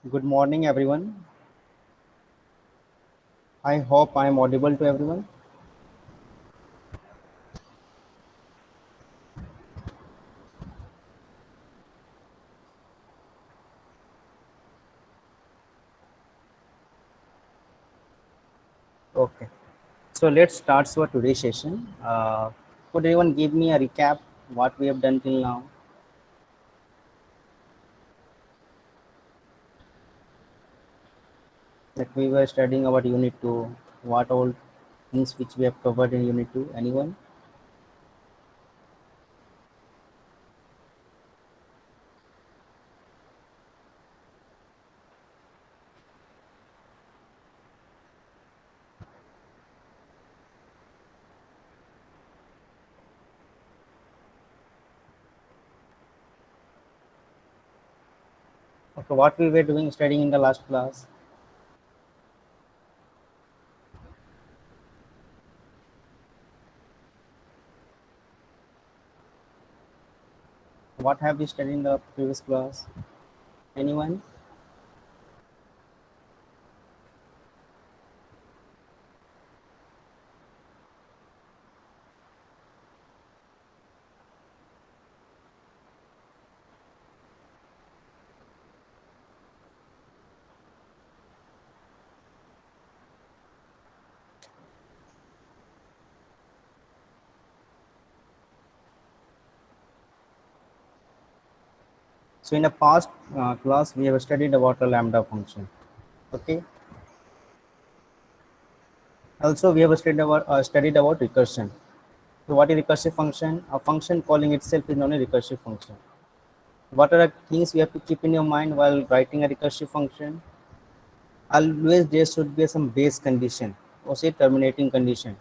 Good morning, everyone. I hope I am audible to everyone. Okay. So let's start our today's session. Could anyone give me a recap what we have done till now? That we were studying about Unit 2, what all things which we have covered in Unit 2. Anyone? Okay, what we were doing studying in the last class? What have we studied in the previous class? Anyone? So in the past class, we have studied about the lambda function. Okay. Also, we have studied about recursion. So what is recursive function? A function calling itself is known as recursive function. What are the things you have to keep in your mind while writing a recursive function? Always there should be some base condition or say terminating condition.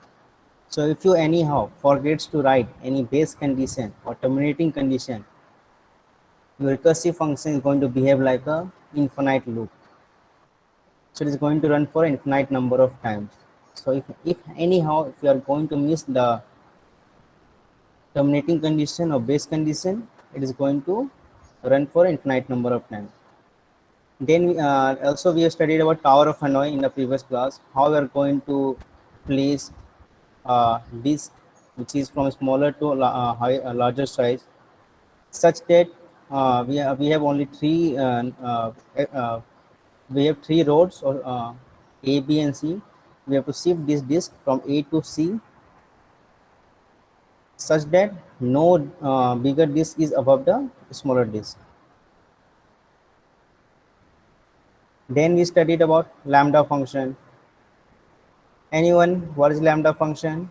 So if you anyhow forgets to write any base condition or terminating condition, your recursive function is going to behave like a infinite loop. So it is going to run for infinite number of times. So if anyhow if you are going to miss the terminating condition or base condition, it is going to run for infinite number of times. Then also we have studied about Tower of Hanoi in the previous class, how we are going to place this which is from smaller to larger size, such that we have only we have three roads or A, B, and C. We have to shift this disk from A to C such that no bigger disk is above the smaller disk. Then we studied about lambda function. Anyone, what is lambda function?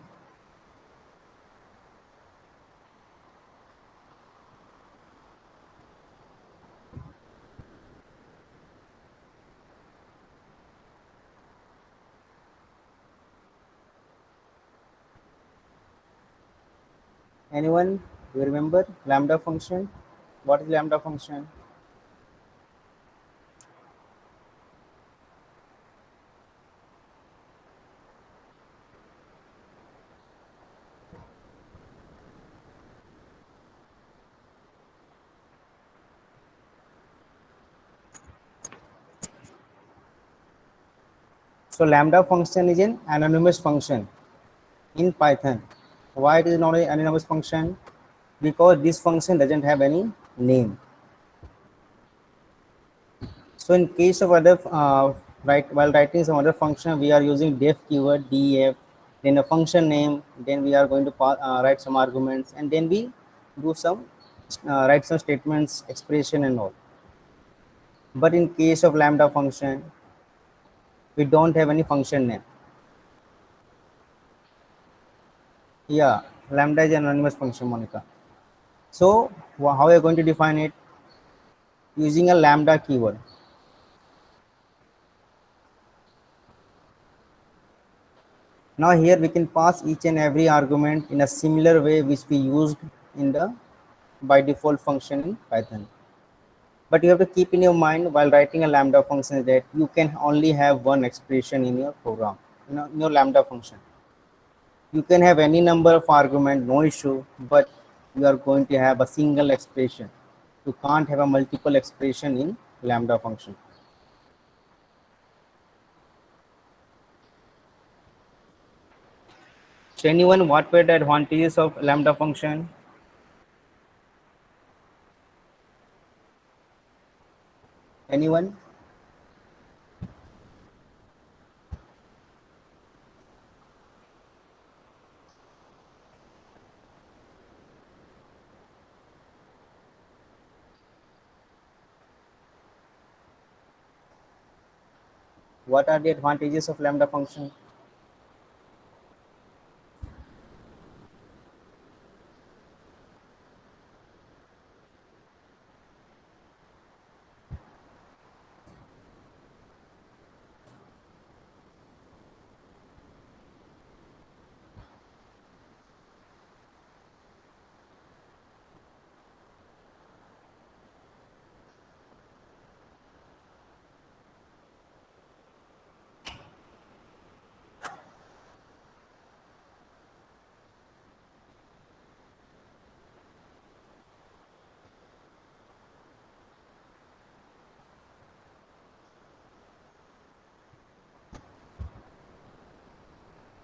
Anyone, you remember lambda function? What is lambda function? So lambda function is an anonymous function in Python. Why it is not an anonymous function? Because this function doesn't have any name. So in case of other while writing some other function, we are using def keyword def, then a function name, then we are going to write some arguments, and then we do some write some statements, expression, and all. But in case of lambda function, we don't have any function name. Yeah, lambda is an anonymous function, Monica. So how are you going to define it? Using a lambda keyword. Now here we can pass each and every argument in a similar way which we used in the by default function in Python. But you have to keep in your mind while writing a lambda function that you can only have one expression in your program, in your lambda function. You can have any number of argument, no issue, but you are going to have a single expression. You can't have a multiple expression in lambda function. So anyone, what were the advantages of lambda function? Anyone? What are the advantages of lambda function?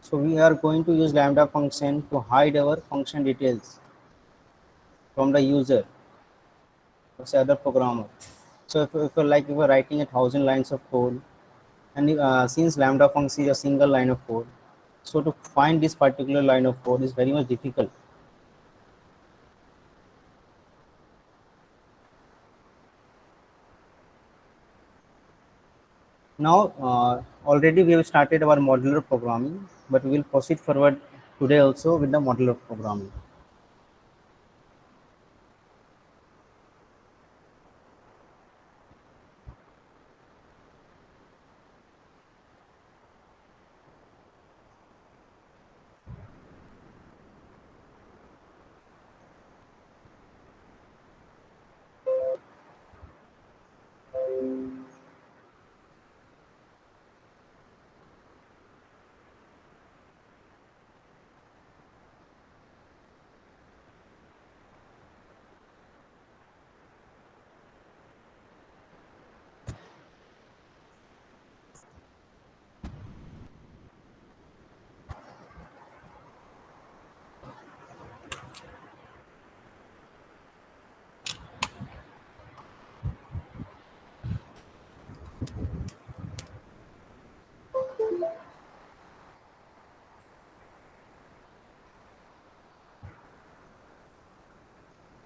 So we are going to use lambda function to hide our function details from the user or say other programmer. So if you're writing 1,000 lines of code, and since lambda function is a single line of code, so to find this particular line of code is very much difficult. Now, already we have started our modular programming, but we will proceed forward today also with the modular programming.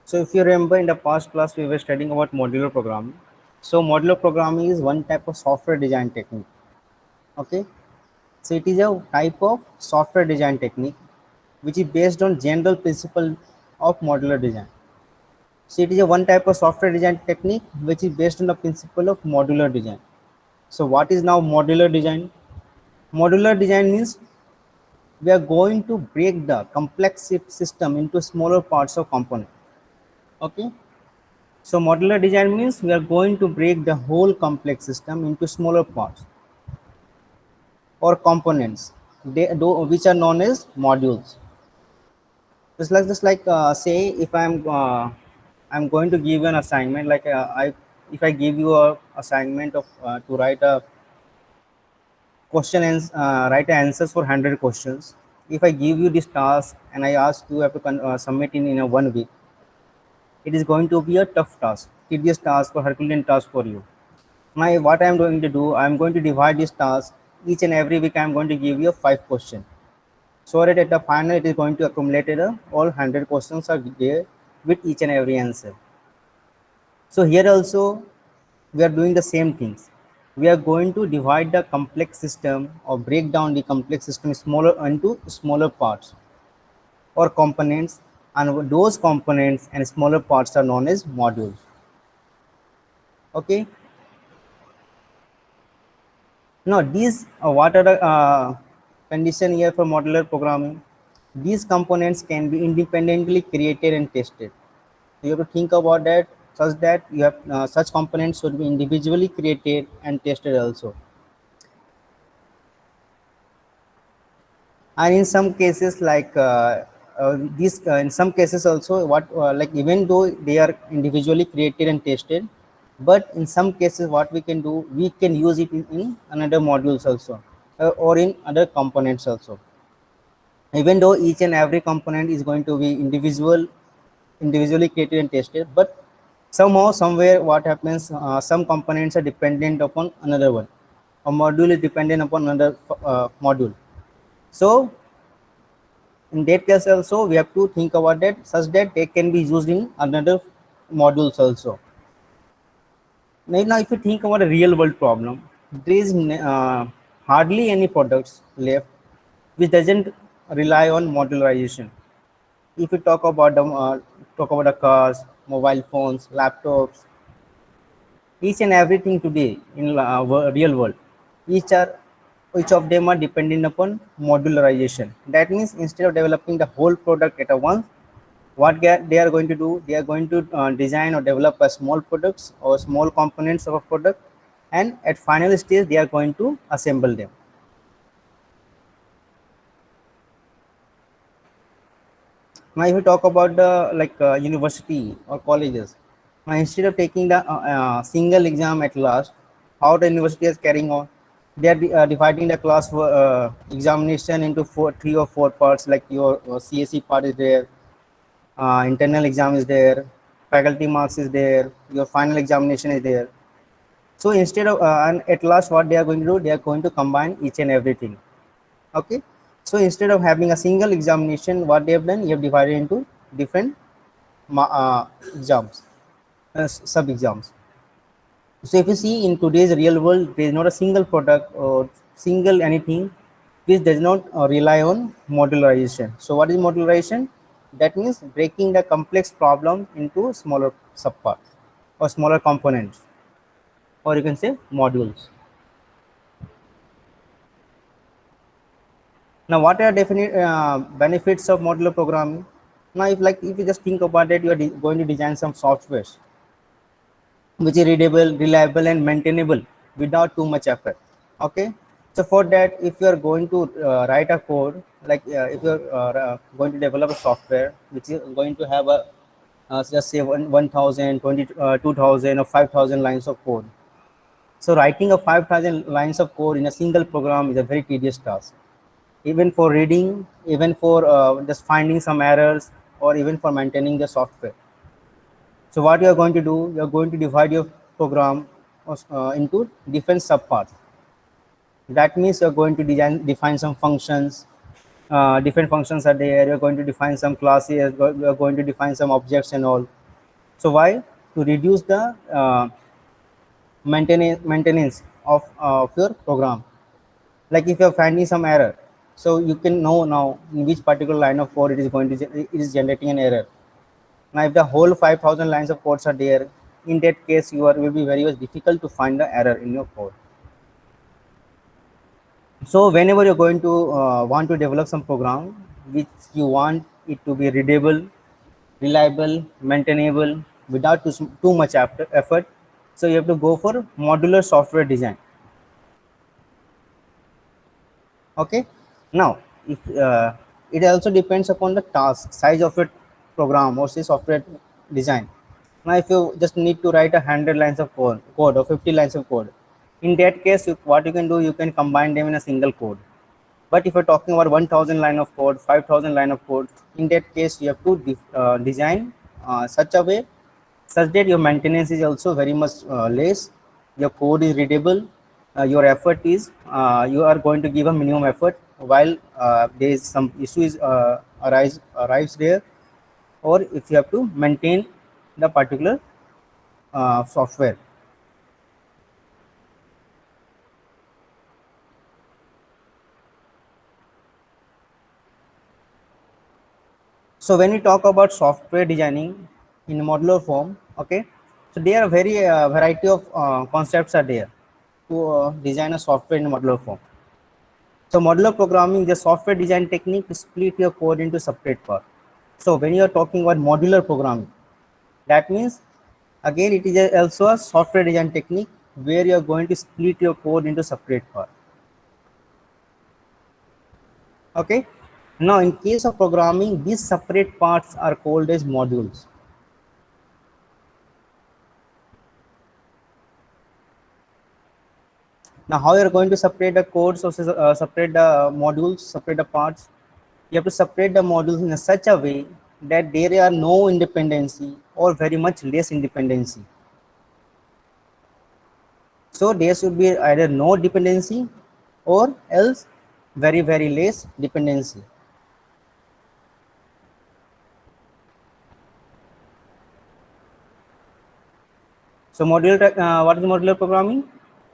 So if you remember in the past class, we were studying about modular programming. So modular programming is one type of software design technique. Okay. So it is a type of software design technique which is based on general principle of modular design. So it is a one type of software design technique which is based on the principle of modular design. So what is now modular design? Modular design means we are going to break the complex system into smaller parts of component. Okay. So modular design means we are going to break the whole complex system into smaller parts or components, which are known as modules. Just like say if I'm going to give you an assignment like I if I give you a assignment of to write a question and write answers for 100 questions. If I give you this task and I ask you have to submit in a 1 week, it is going to be a tough task, tedious task or Herculean task for you. My what I am going to do, I am going to divide this task. Each and every week I am going to give you 5 questions, so that at the final it is going to accumulate all 100 questions are there with each and every answer. So here also we are doing the same things. We are going to divide the complex system or break down the complex system smaller into smaller parts or components, and those components and smaller parts are known as modules. Okay. Now these what are the condition here for modular programming? These components can be independently created and tested. You have to think about that, such that you have such components should be individually created and tested also. And in some cases these in some cases also what like even though they are individually created and tested, but in some cases what we can do, we can use it in another modules also, or in other components also. even though each and every component is going to be individually created and tested, but somehow somewhere what happens, some components are dependent upon another one, a module is dependent upon another module. So in that case also we have to think about that such that they can be used in another modules also. Now if you think about a real world problem, there is hardly any products left which doesn't rely on modularization. If you talk about the cars, mobile phones, laptops, each and everything today in real world, each are each of them are dependent upon modularization. That means instead of developing the whole product at a once, what they are going to do, they are going to design or develop a small products or small components of a product, and at final stage they are going to assemble them. Now if you talk about the university or colleges, now instead of taking the single exam at last, how the university is carrying on, they are dividing the class examination into three or four parts, like your CSE part is there, internal exam is there, faculty marks is there, your final examination is there. So instead of and at last what they are going to do, they are going to combine each and everything. Okay, so instead of having a single examination, what they have done, you have divided into different exams, sub exams. So if you see in today's real world, there is not a single product or single anything which does not rely on modularization. So what is modularization? That means breaking the complex problem into smaller subparts or smaller components, or you can say modules. Now, what are definite benefits of modular programming? Now, if you just think about it, you are going to design some softwares which is readable, reliable, and maintainable without too much effort. Okay, so for that, if you are going to write a code, if you are going to develop a software which is going to have a just say 1,000, 2,000, or 5,000 lines of code. So writing a 5,000 lines of code in a single program is a very tedious task, even for reading, even for just finding some errors, or even for maintaining the software. So what you are going to do, you are going to divide your program into different subparts. That means you are going to define some functions. Different functions are there. You are going to define some classes. You are going to define some objects and all. So why? To reduce the maintenance of your program. Like if you're finding some error, so you can know now in which particular line of code it is generating an error. Now if the whole 5,000 lines of codes are there, in that case will be very much difficult to find the error in your code. So whenever you're going to want to develop some program which you want it to be readable, reliable, maintainable without too much effort, so you have to go for modular software design. Okay, now if it also depends upon the task size of your program or say software design. Now if you just need to write 100 lines of code or 50 lines of code, in that case what you can do, you can combine them in a single code. But if you're talking about 1,000 line of code, 5,000 line of code, in that case you have to design such a way such that your maintenance is also very much less, your code is readable, your effort is you are going to give a minimum effort while there is some issues arrives there, or if you have to maintain the particular software. So when we talk about software designing in modular form, okay, so there are very variety of concepts are there to design a software in modular form. So modular programming is a software design technique to split your code into separate parts. So when you are talking about modular programming, that means again it is also a software design technique where you are going to split your code into separate parts. Okay. Now in case of programming, these separate parts are called as modules. Now how you are going to separate the codes or separate the modules, separate the parts? You have to separate the modules in such a way that there are no independency or very much less independency. So there should be either no dependency or else very, very less dependency. So what is modular programming?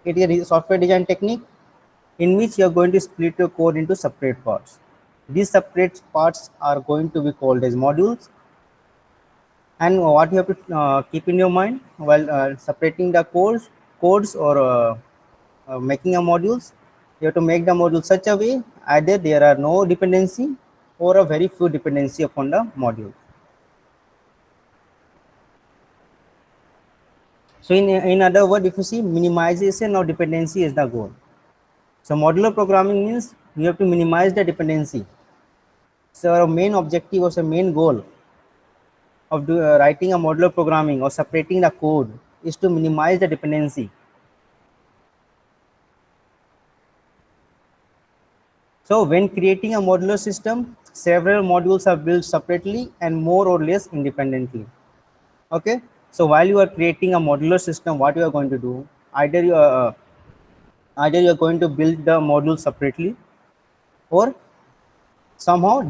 It is a software design technique in which you are going to split your code into separate parts. These separate parts are going to be called as modules. And what you have to keep in your mind while separating the codes or making a modules, you have to make the module such a way either there are no dependency or a very few dependency upon the module. So in other words, if you see, minimization of dependency is the goal. So modular programming means you have to minimize the dependency. So our main objective or the main goal of writing a modular programming or separating the code is to minimize the dependency. So when creating a modular system, several modules are built separately and more or less independently. Okay. So while you are creating a modular system, what you are going to do, either you are going to build the module separately or somehow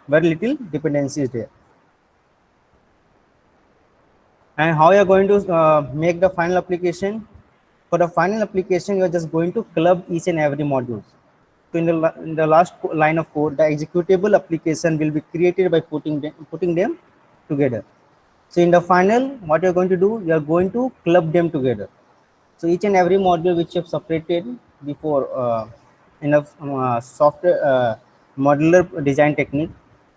very little dependency is there. And how you are going to make the final application? For the final application, you are just going to club each and every module. So in the last line of code, the executable application will be created by putting them together. So in the final, what you're going to do, you're going to club them together. So each and every module which you have separated before in a software modular design technique,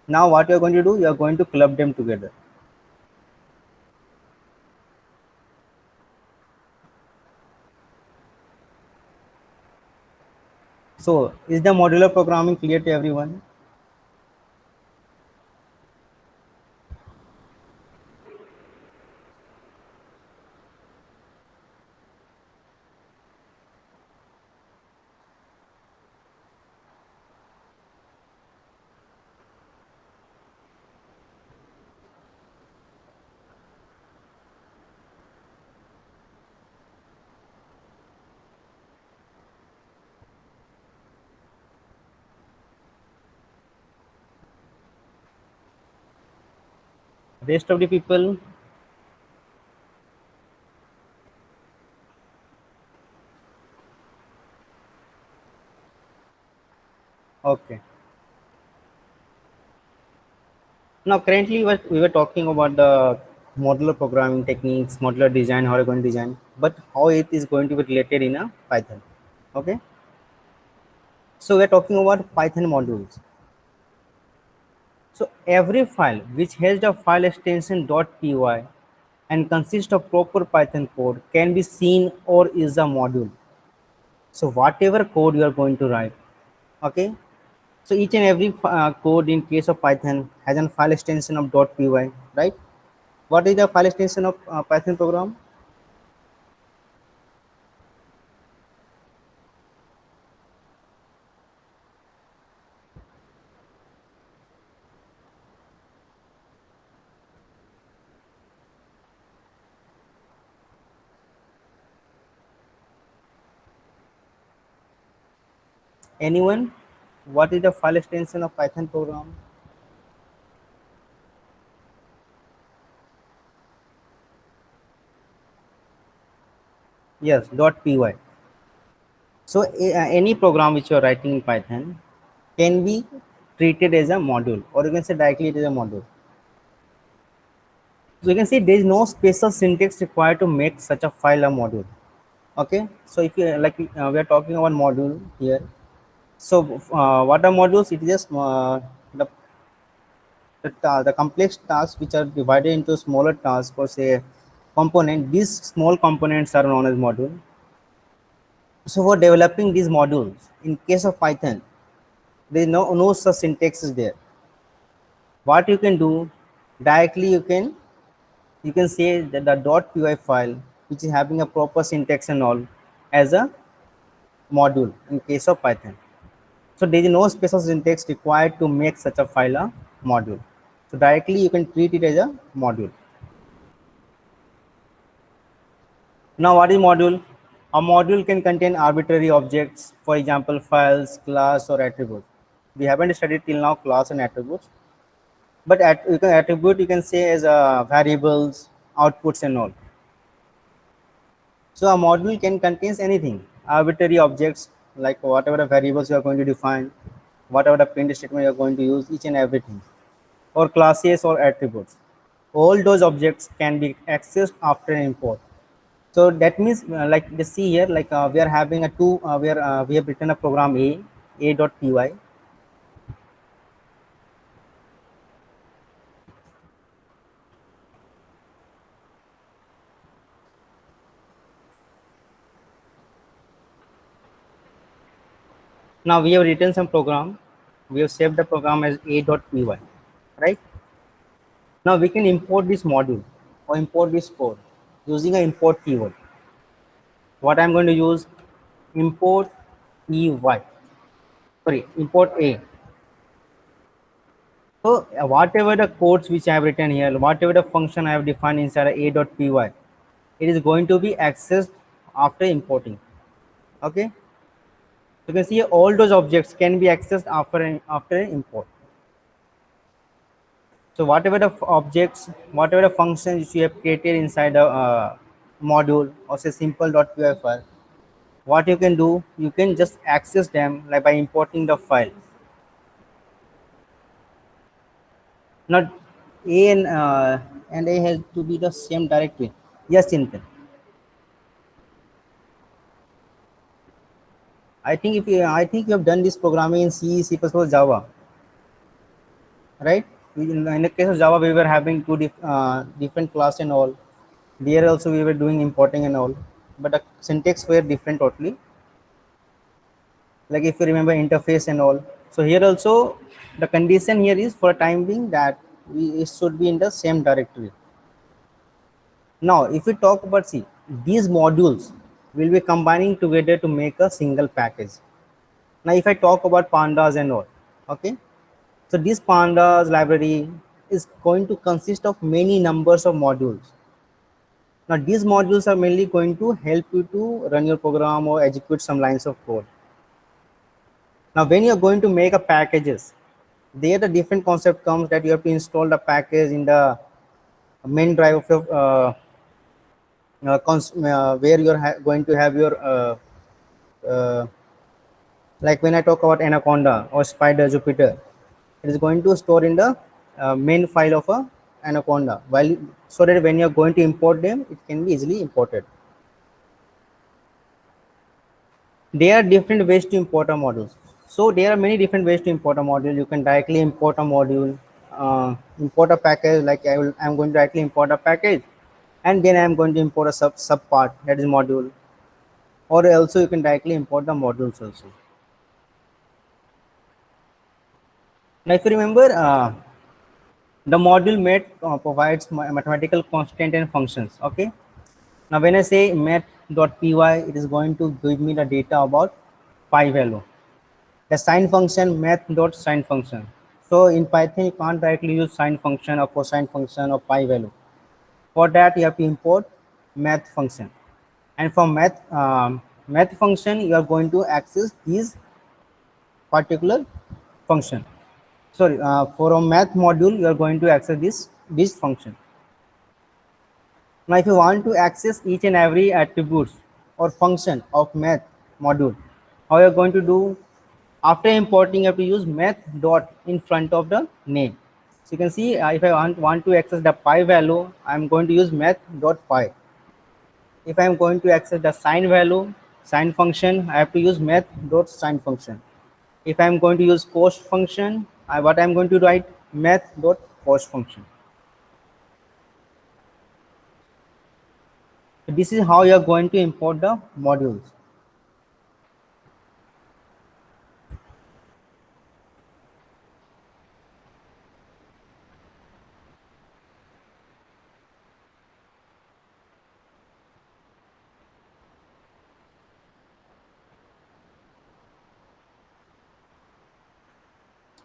now what you're going to do, you're going to club them together. So is the modular programming clear to everyone? Rest of the people, okay. Now, currently, we were talking about the modular programming techniques, modular design, how you're going to design, but how it is going to be related in a Python. Okay. So we're talking about Python modules. So every file which has the file extension .py and consists of proper Python code can be seen or is a module. So whatever code you are going to write, okay. So each and every code in case of Python has a file extension of .py, right? What is the file extension of Python program? Anyone? What is the file extension of Python program? Yes, .py. So any program which you are writing in Python can be treated as a module, or you can say directly it is a module. So you can see there is no special syntax required to make such a file a module. Okay. So if you like, we are talking about module here. So what are modules? It is just the complex tasks which are divided into smaller tasks or say component. These small components are known as module. So for developing these modules, in case of Python, there is no such syntax is there. What you can do directly, you can say that the .py file which is having a proper syntax and all as a module in case of Python. So there is no special syntax required to make such a file a module. So directly you can treat it as a module. Now what is module? A module can contain arbitrary objects, for example, files, class, or attributes. We haven't studied till now class and attributes, but you can attribute you can say as variables, outputs, and all. So a module can contains anything, arbitrary objects like whatever the variables you are going to define, whatever the print statement you are going to use, each and everything, or classes or attributes. All those objects can be accessed after an import. So that means, like you see here, like we are having a two, where we have written a program a.py. Now we have written some program. We have saved the program as a.py, right? Now we can import this module or import this code using an import keyword. What I'm going to use, import ey, sorry, import a. So whatever the codes which I have written here, whatever the function I have defined inside a.py, it is going to be accessed after importing. Okay, you can see all those objects can be accessed after an import. So whatever the objects, whatever the functions which you have created inside the module or say simple.py file, what you can do, you can just access them like by importing the file. Not a and a has to be the same directory. Yes, Chintan. I think you have done this programming in C, C++, Java, right? In the case of Java, we were having different class and all. There also we were doing importing and all, but the syntax were different totally. Like if you remember interface and all. So here also the condition here is for time being that it should be in the same directory. Now, if we talk about see, these modules will be combining together to make a single package. Now, if I talk about pandas and all, okay, so this pandas library is going to consist of many numbers of modules. Now, these modules are mainly going to help you to run your program or execute some lines of code. Now, when you're going to make a packages, there the different concept comes that you have to install the package in the main drive of your where you're going to have your uh, like when I talk about Anaconda or Spider Jupyter, it is going to store in the main file of a Anaconda, while so that when you're going to import them, it can be easily imported. There are different ways to import a module. So there are many different ways to import a module. You can directly import a module, import a package. Like I'm going to directly import a package, and then I'm going to import a sub part, that is module. Or also you can directly import the modules also. Now, if you remember, the module math provides mathematical constant and functions. Okay. Now, when I say math.py, it is going to give me the data about pi value. The sine function, math.sine function. So in Python, you can't directly use sine function or cosine function or pi value. For that, you have to import math function. And for math function, you are going to access these particular function. Sorry, for a math module, you are going to access this function. Now, if you want to access each and every attributes or function of math module, how you are going to do? After importing, you have to use math dot in front of the name. So you can see if I want to access the pi value, I am going to use math dot pi. If I am going to access the sine value, sine function, I have to use math dot sine function. If I am going to use cos function, what I am going to write math dot cos function. So this is how you are going to import the modules.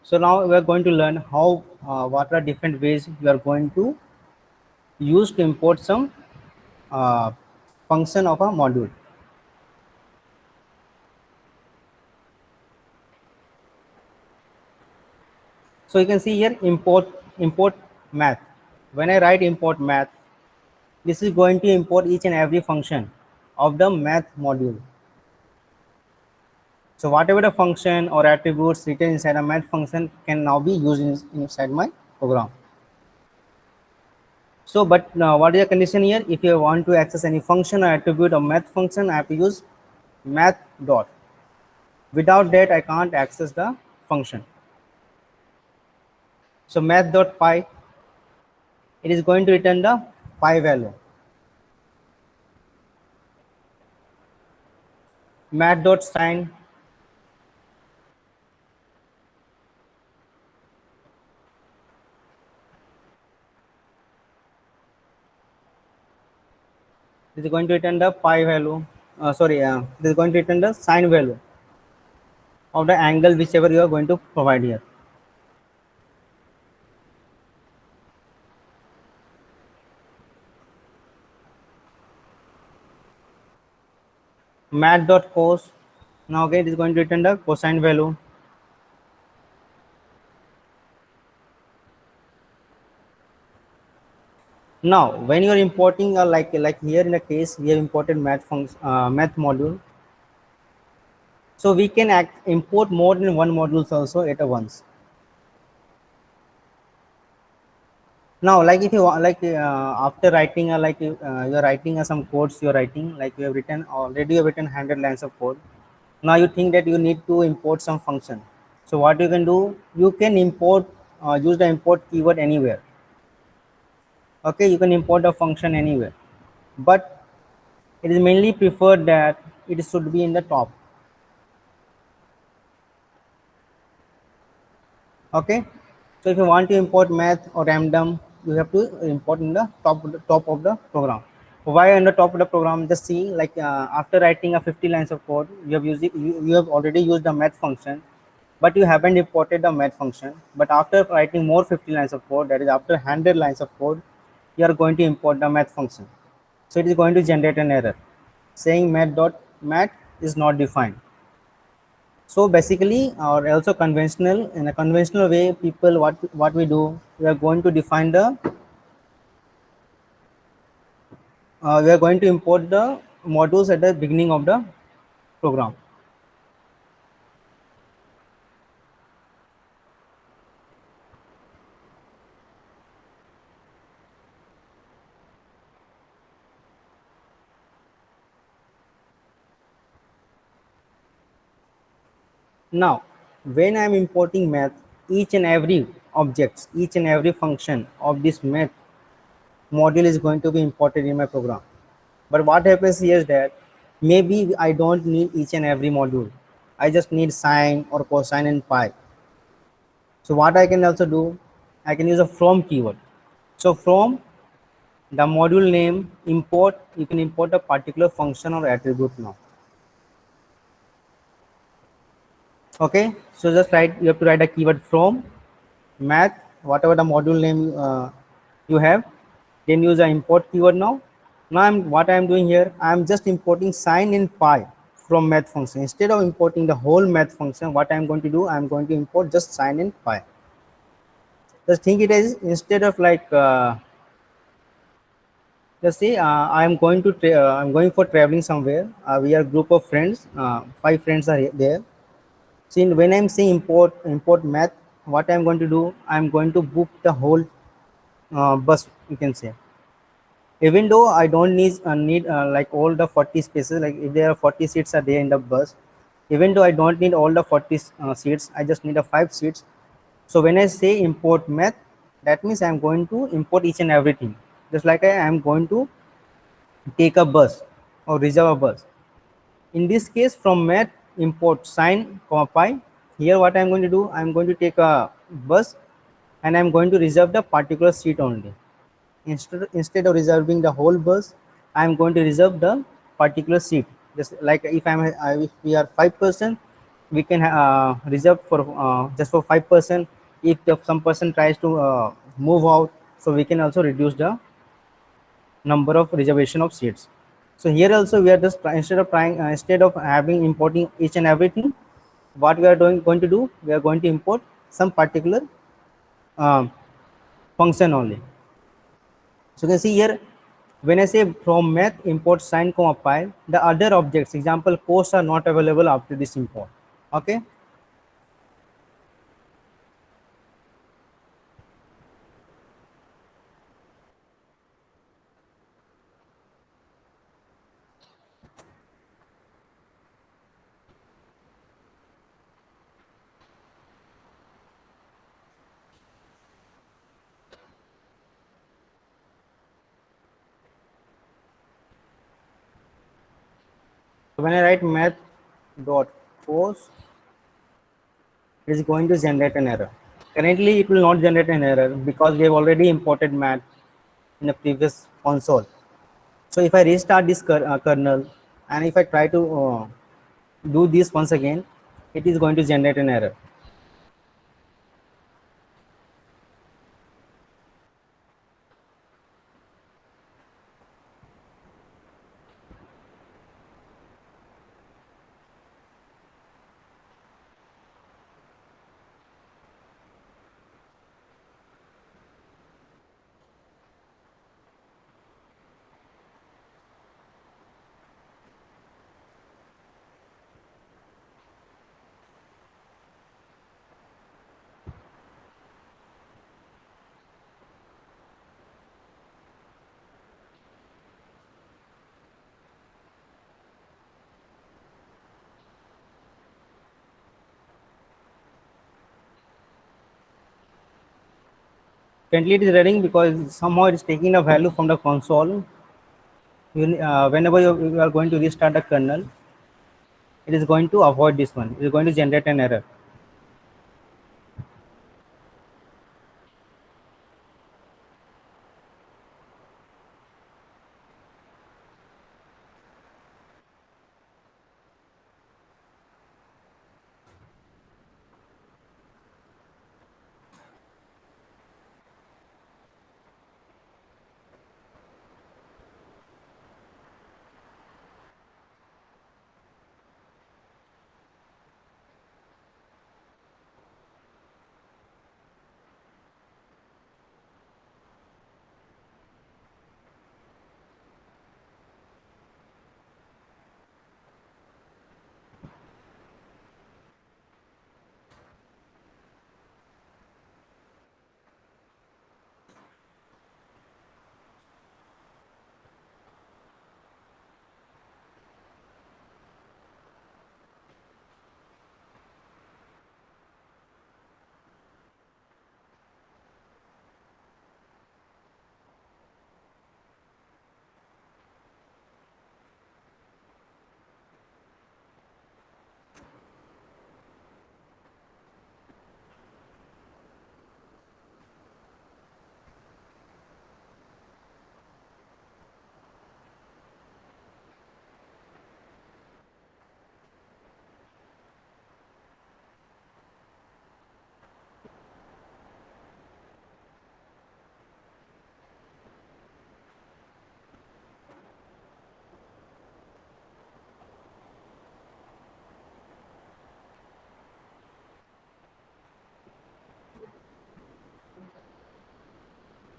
So now we are going to learn how what are different ways you are going to use to import some uh, function of a module. So you can see here import math. When I write import math, this is going to import each and every function of the math module. So whatever the function or attributes written inside a math function can now be used inside my program. So, but what is the condition here? If you want to access any function or attribute of math function, I have to use math dot. Without that, I can't access the function. So math dot pi, it is going to return the pi value. Math dot sign, it is going to return the pi value. It is going to return the sine value of the angle whichever you are going to provide here. Math dot cos, now again it is going to return the cosine value. Now, when you are importing like here in the case we have imported math module, so we can import more than one modules also at a once. Now, like if you like after writing you are writing some codes, you are writing like you have written already, you have written 100 lines of code. Now you think that you need to import some function. So what you can do, you can import use the import keyword anywhere. Okay, you can import a function anywhere, but it is mainly preferred that it should be in the top. Okay, so if you want to import math or random, you have to import in the top of the program. Why on the top of the program? Just see like after writing a 50 lines of code, you have already used the math function, but you haven't imported the math function. But after writing more 50 lines of code, that is after 100 lines of code, you are going to import the math function. So it is going to generate an error saying math is not defined. So basically, or also conventional, in a conventional way, people what we do, we are going to define the we are going to import the modules at the beginning of the program. Now, when I am importing math, each and every objects, each and every function of this math module is going to be imported in my program. But what happens here is that maybe I don't need each and every module. I just need sine or cosine and pi. So what I can also do, I can use a from keyword. So from the module name import, you can import a particular function or attribute now. Okay, so just write, you have to write a keyword from math, whatever the module name you have, then use the import keyword now. Now what I'm doing here, I'm just importing sine and pi from math function. Instead of importing the whole math function, what I'm going to do, I'm going to import just sine and pi. Just think it as instead of like just say I'm going to I'm going for traveling somewhere. We are a group of friends, 5 friends are there. See, when I'm saying import math, what I'm going to do, I'm going to book the whole bus, you can say. Even though I don't need like all the 40 spaces, like if there are 40 seats are there in the bus, even though I don't need all the 40 seats, I just need a 5 seats. So when I say import math, that means I'm going to import each and everything. Just like I am going to take a bus or reserve a bus. In this case, from math, import sine, comma pi. Here, what I'm going to do, I'm going to take a bus and I'm going to reserve the particular seat only. Instead of reserving the whole bus, I'm going to reserve the particular seat. Just like if if we are 5 person, we can reserve for just for 5%. If some person tries to move out, so we can also reduce the number of reservation of seats. So here also we are just instead of trying instead of having importing each and everything, what we are going to do, we are going to import some particular um, function only. So you can see here, when I say from math import sine comma pi, the other objects, example costs, are not available after this import. Okay. When I write math dot cost, it is going to generate an error. Currently, it will not generate an error because we have already imported math in the previous console. So if I restart this kernel and if I try to do this once again, it is going to generate an error. Currently, it is running because somehow it is taking a value from the console. Whenever you are going to restart the kernel, it is going to avoid this one. It is going to generate an error.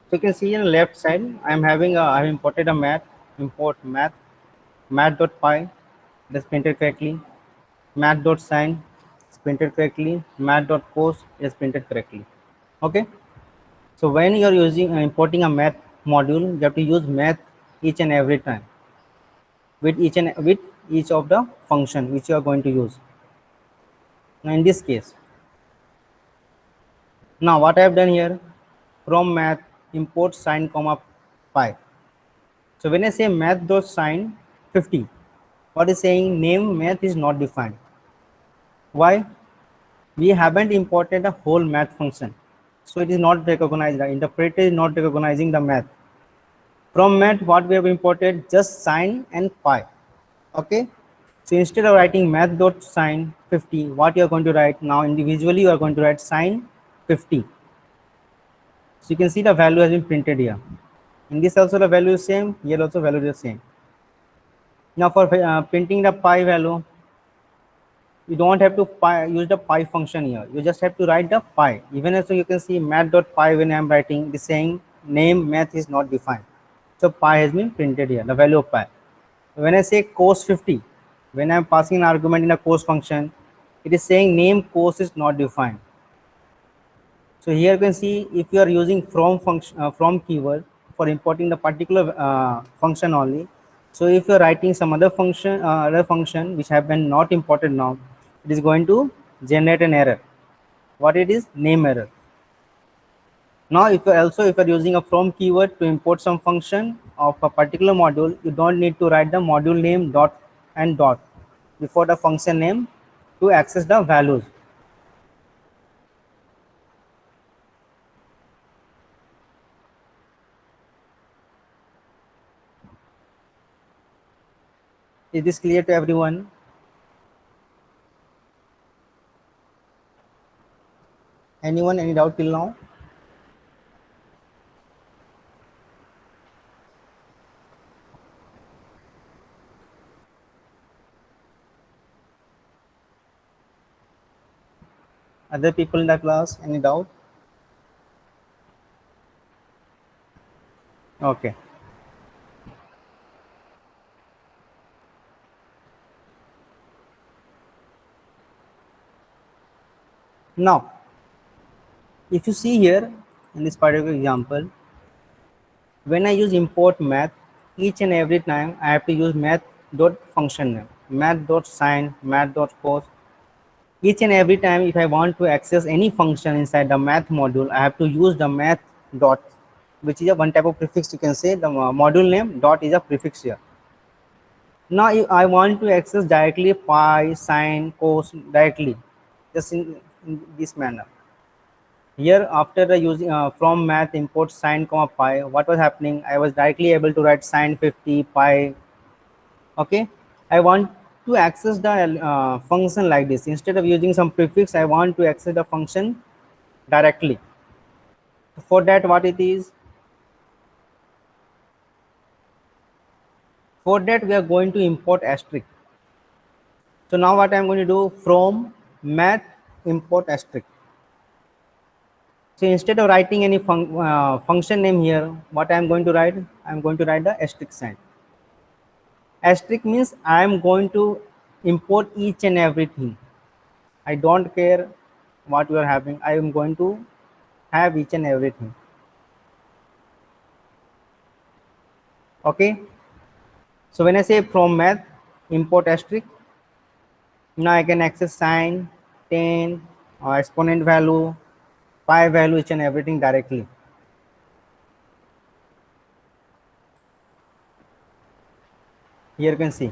So you can see on the left side, I have imported a math, import math, math.py, that's printed correctly, math.sign, it's printed correctly, math.post is printed correctly. Okay. So when you are using importing a math module, you have to use math each and every time with each of the function which you are going to use. Now in this case, now what I have done here, from math import sine comma pi. So when I say math dot sine 50, what is saying name math is not defined. Why? We haven't imported a whole math function, so it is not recognized. The interpreter is not recognizing the math. From math, what we have imported just sine and pi. Okay. So instead of writing math dot sine 50, what you are going to write now individually, you are going to write sine 50. So you can see the value has been printed here. In this also the value is same, here also value is same. Now for printing the pi value, you don't have to use the pi function here. You just have to write the pi. Even so you can see math.pi when I am writing, the saying name math is not defined. So pi has been printed here, the value of pi. When I say cos 50, when I am passing an argument in a cos function, it is saying name cos is not defined. So here you can see if you are using from function from keyword for importing the particular function only. So if you are writing some other function which have been not imported now, it is going to generate an error. What it is? Name error. Now if you are using a from keyword to import some function of a particular module, you don't need to write the module name dot and dot before the function name to access the values. Is this clear to everyone? Anyone, any doubt till now? Other people in the class, any doubt? Okay. Now, if you see here in this particular example, when I use import math, each and every time I have to use math dot function name, math dot sine, math dot cos. Each and every time if I want to access any function inside the math module, I have to use the math dot, which is a one type of prefix. You can say the module name dot is a prefix here. Now if I want to access directly pi, sine, cos directly, just in this manner. Here after the using from math import sine comma pi, what was happening? I was directly able to write sine 50 pi. Okay, I want to access the function like this. Instead of using some prefix, I want to access the function directly. For that, what it is? For that, we are going to import asterisk. So now what I'm going to do, from math import asterisk. So instead of writing any function name here, what I'm going to write? I'm going to write the asterisk sign. Asterisk means I am going to import each and everything. I don't care what you are having. I am going to have each and everything. Okay. So when I say from math import asterisk, now I can access sine, tan, or exponent value, pi value, each and everything directly. Here you can see.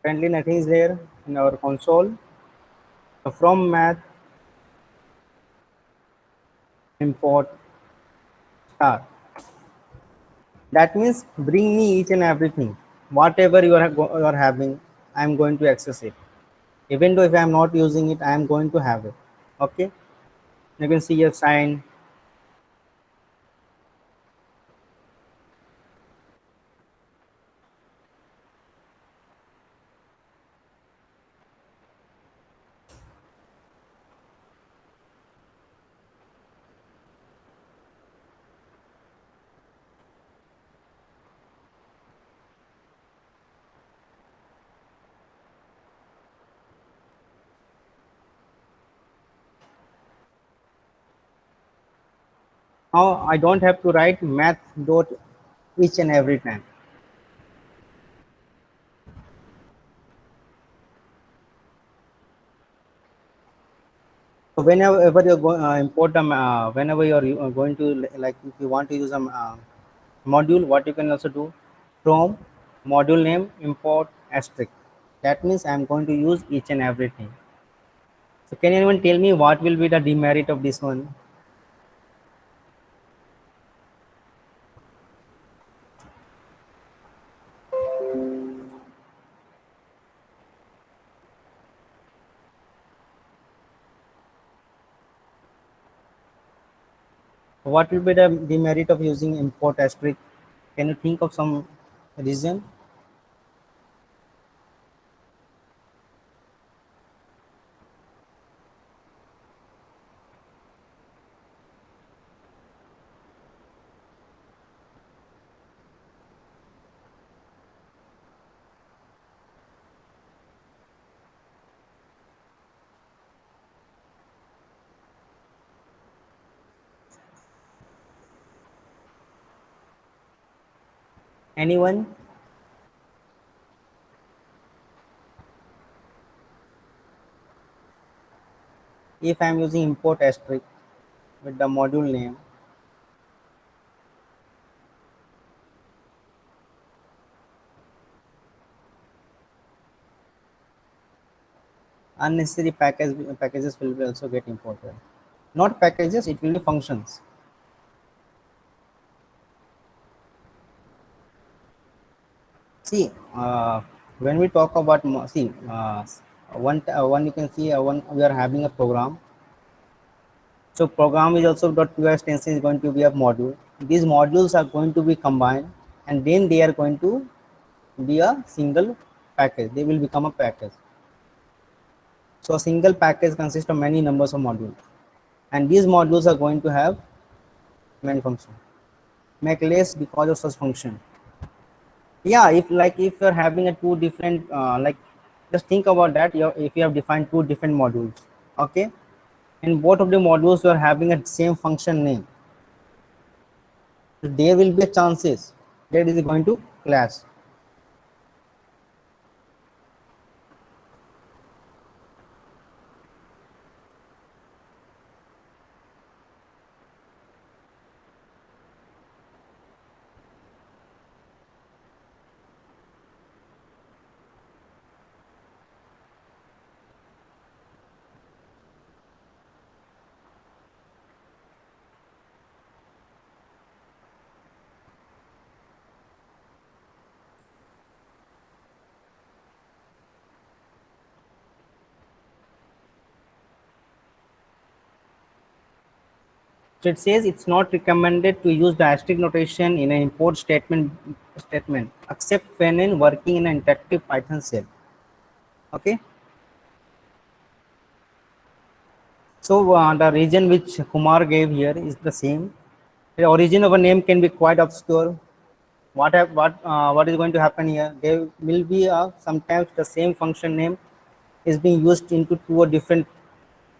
Currently nothing is there in our console. So from math import star. That means bring me each and everything. Whatever you are having, I am going to access it. Even though if I am not using it, I am going to have it. Okay. You can see your sign. Now I don't have to write math dot each and every time. So whenever you go import them, whenever you are going to like if you want to use a module, what you can also do, from module name import asterisk. That means I'm going to use each and everything. So can anyone tell me what will be the demerit of this one? What will be the demerit of using import asterisk? Can you think of some reason? Anyone? If I'm using import asterisk with the module name, unnecessary packages will be also get imported. Not packages, it will be functions. See, when we talk about one you can see one we are having a program. So program is also .py extension is going to be a module. These modules are going to be combined, and then they are going to be a single package. They will become a package. So a single package consists of many numbers of modules, and these modules are going to have many functions. Make less because of such function. Yeah, if you're having a two different just think about that. If you have defined two different modules, okay, in both of the modules you are having a same function name, there will be a chances that is going to clash. So it says it's not recommended to use the asterisk notation in an import statement except when in working in an interactive Python shell. Okay. So the reason which Kumar gave here is the same. The origin of a name can be quite obscure. What is going to happen here? There will be sometimes the same function name is being used into two or different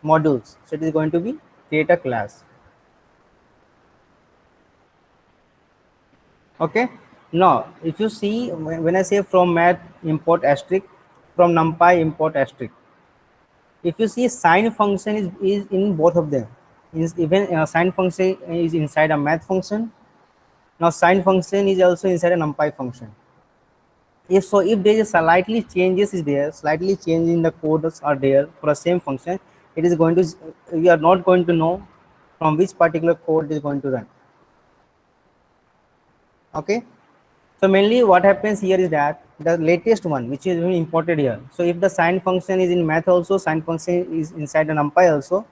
modules. So it is going to be create a class. Okay. Now, if you see when I say from math import asterisk, from numpy import asterisk, if you see sine function is in both of them. Is even sine function is inside a math function. Now sine function is also inside a numpy function. If so, if there is slightly changes is there, slightly change in the codes are there for the same function, it is going to you are not going to know from which particular code is going to run. Okay. So mainly what happens here is that the latest one which is really imported here. So if the sine function is in math also, sine function is inside the numpy also.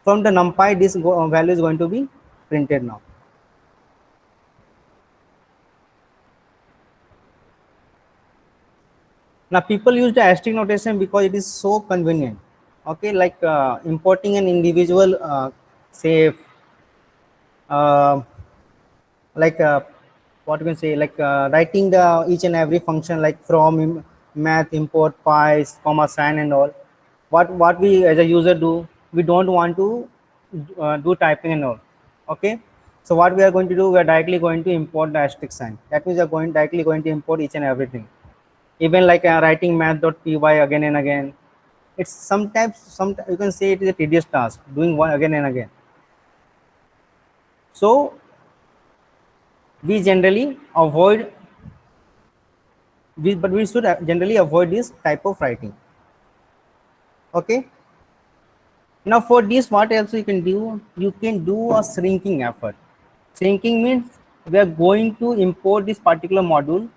From the numpy this value is going to be printed now. Now people use the asterisk notation because it is so convenient. Okay, like importing an individual say uh, like what you can say like writing the each and every function like from math import pies comma sign and all. What we as a user do, we don't want to do typing and all. Okay, so what we are going to do, we are directly going to import the asterisk sign. That means we are going directly going to import each and everything, even like writing math.py again and again. It's some you can say it is a tedious task doing one again and again. So we generally avoid but we should generally avoid this type of writing. Okay. Now for this, what else you can do? You can do a shrinking effort. Shrinking means we are going to import this particular module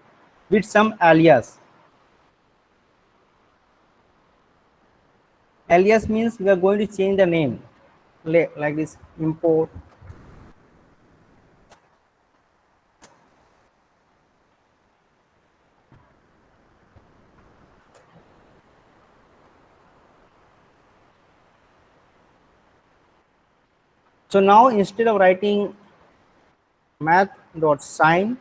with some alias. Alias means we are going to change the name, like this import. So now instead of writing math.sign,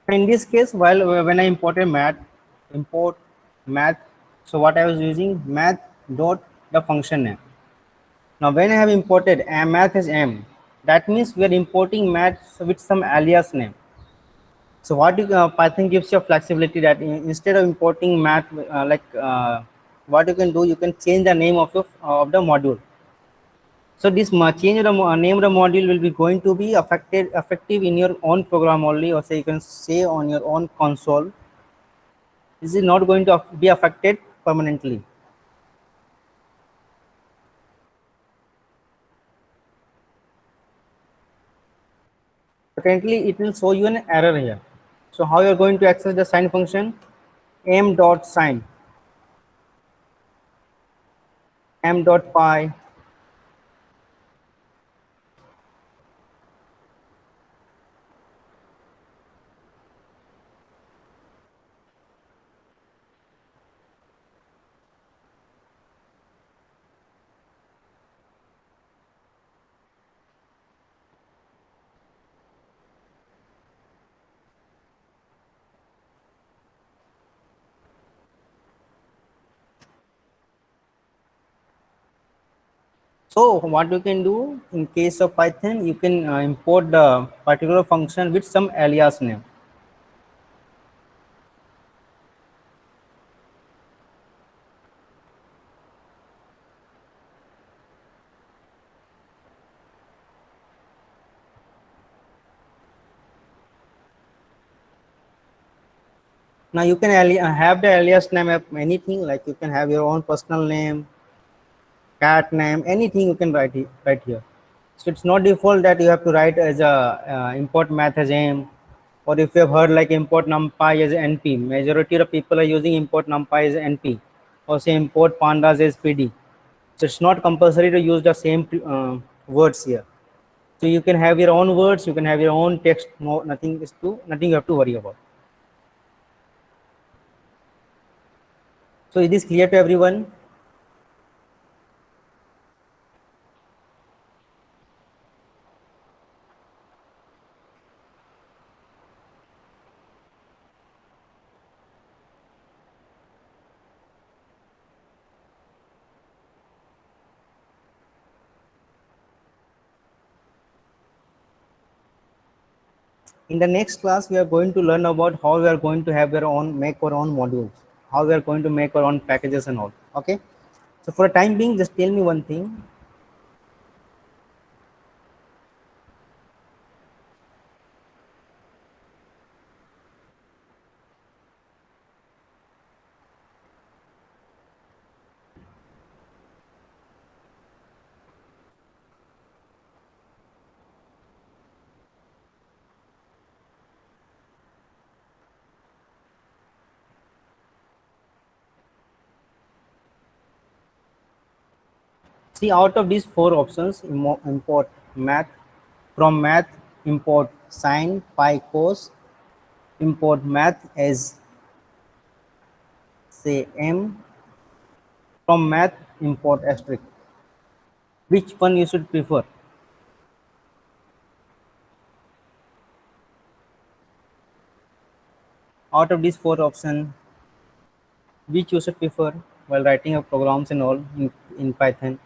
in this case, while when I imported import math, so what I was using math dot the function name. Now when I have imported math as m, that means we are importing math with some alias name. So what Python gives you flexibility that instead of importing math, what you can do, you can change the name of the module. So this change of the name of the module will be going to be effective in your own program only, or say you can say on your own console. This is not going to be affected permanently. Currently, it will show you an error here. So how you are going to access the sign function? M.sign, m.py. So what you can do in case of Python, you can import the particular function with some alias name. Now you can have the alias name of anything, like you can have your own personal name, cat name, anything you can write here. So it's not default that you have to write as a import math as m, or if you have heard like import numpy as np. Majority of people are using import numpy as np, or say import pandas as pd. So it's not compulsory to use the same words here. So you can have your own words, you can have your own text. No, nothing you have to worry about. So is this clear to everyone? In the next class, we are going to learn about how we are going to have make our own modules, how we are going to make our own packages and all. Okay. So for the time being, just tell me one thing. See, out of these four options, import math. From math, import sine, pi, cos. Import math as say m. From math, import asterisk. Which one you should prefer? Out of these four options, which you should prefer while writing your programs and all in Python?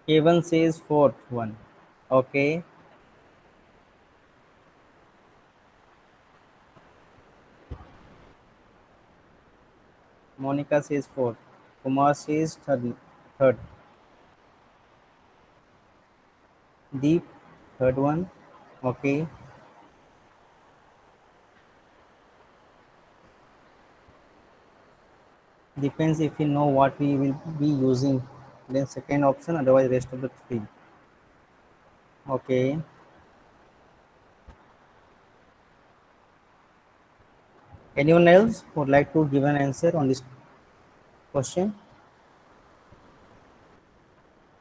K1 says fourth one. Okay. Monica says fourth. Kumar says third. Deep, third one. Okay. Depends if you know what we will be using. Then second option, otherwise rest of the three. Okay. Anyone else would like to give an answer on this question?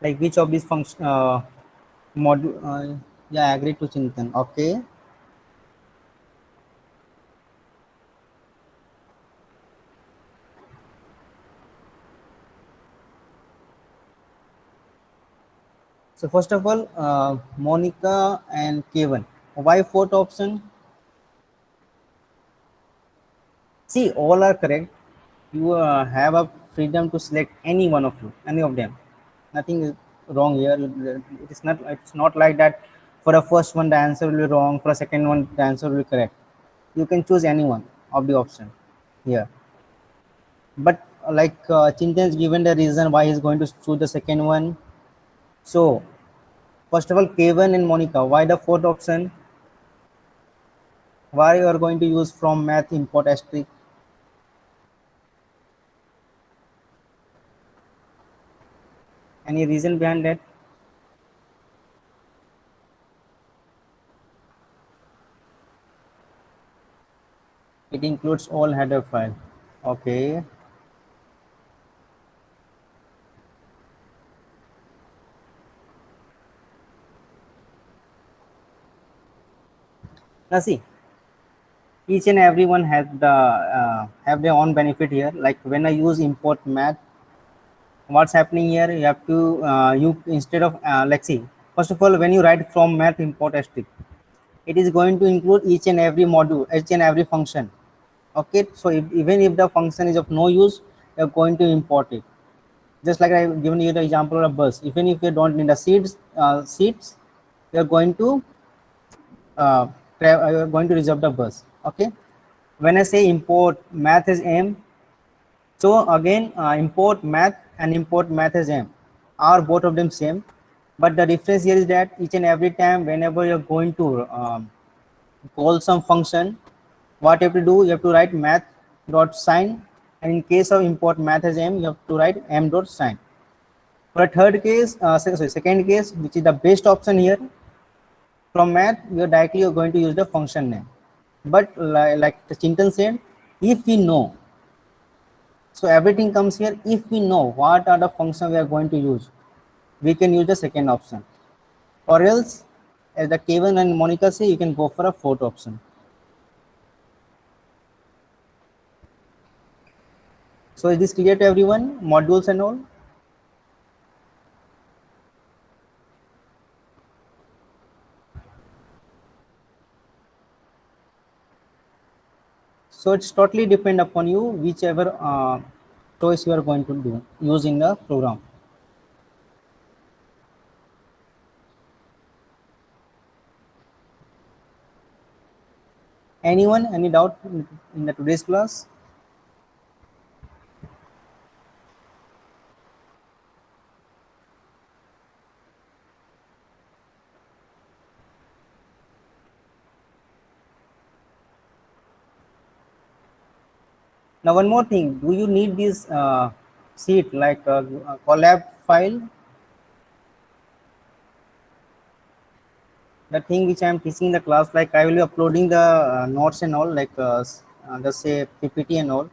Like which of these function module? Yeah, I agree to Chintan. Okay. So first of all, Monica and Kevin. Why fourth option? See, all are correct. You have a freedom to select any one of you, any of them. Nothing is wrong here. It is not. It's not like that. For the first one, the answer will be wrong. For the second one, the answer will be correct. You can choose any one of the option here. But like Chintan is given the reason why he's going to choose the second one. So first of all, Kevin and Monica, why the fourth option? Why you are going to use from math import asterisk? Any reason behind that? It includes all header file. Okay. Now see, each and everyone has the have their own benefit here. Like when I use import math, what's happening here? You have to you instead of let's see. First of all, when you write from math import asterisk, it is going to include each and every module, each and every function. Okay, so even if the function is of no use, you're going to import it. Just like I've given you the example of a bus. Even if you don't need the seats, you're going to uh, you're going to reserve the bus. Okay. When I say import math as m, so again import math and import math as m are both of them same, but the difference here is that each and every time whenever you're going to call some function, what you have to do, you have to write math dot sign, and in case of import math as m, you have to write m dot sign. For a third case, second case, which is the best option here, from math, we are directly going to use the function name. But like Chintan said, if we know, so everything comes here. If we know what are the functions we are going to use, we can use the second option. Or else, as the Kevin and Monica say, you can go for a fourth option. So is this clear to everyone? Modules and all? So it's totally depend upon you, whichever choice you are going to do use in the program. Anyone, any doubt in the today's class? Now one more thing, do you need this sheet like a collab file? the thing which I am teaching in the class, like I will be uploading the notes and all, like the say PPT and all.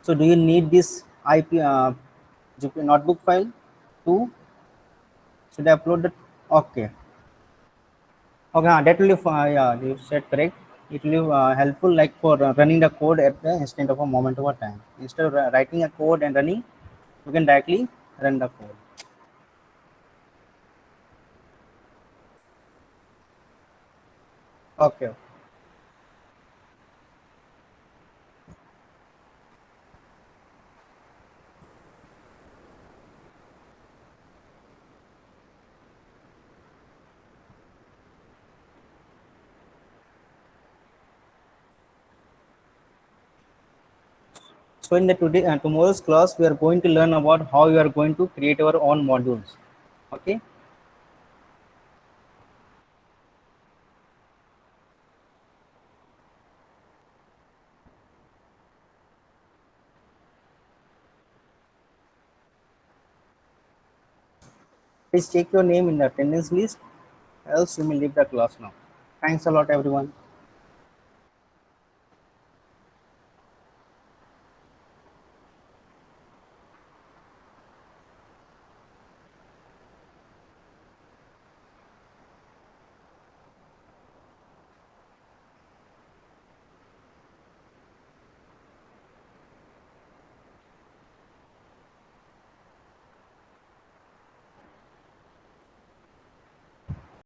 So do you need this IP notebook file too? Should I upload that? Okay. Okay, that will be yeah, you said correct. It will be helpful like for running the code at the instant of a moment of a time. Instead of writing a code and running, you can directly run the code. Okay. So in the today tomorrow's class, we are going to learn about how you are going to create our own modules. Okay. Please check your name in the attendance list, else you may leave the class now. Thanks a lot, everyone.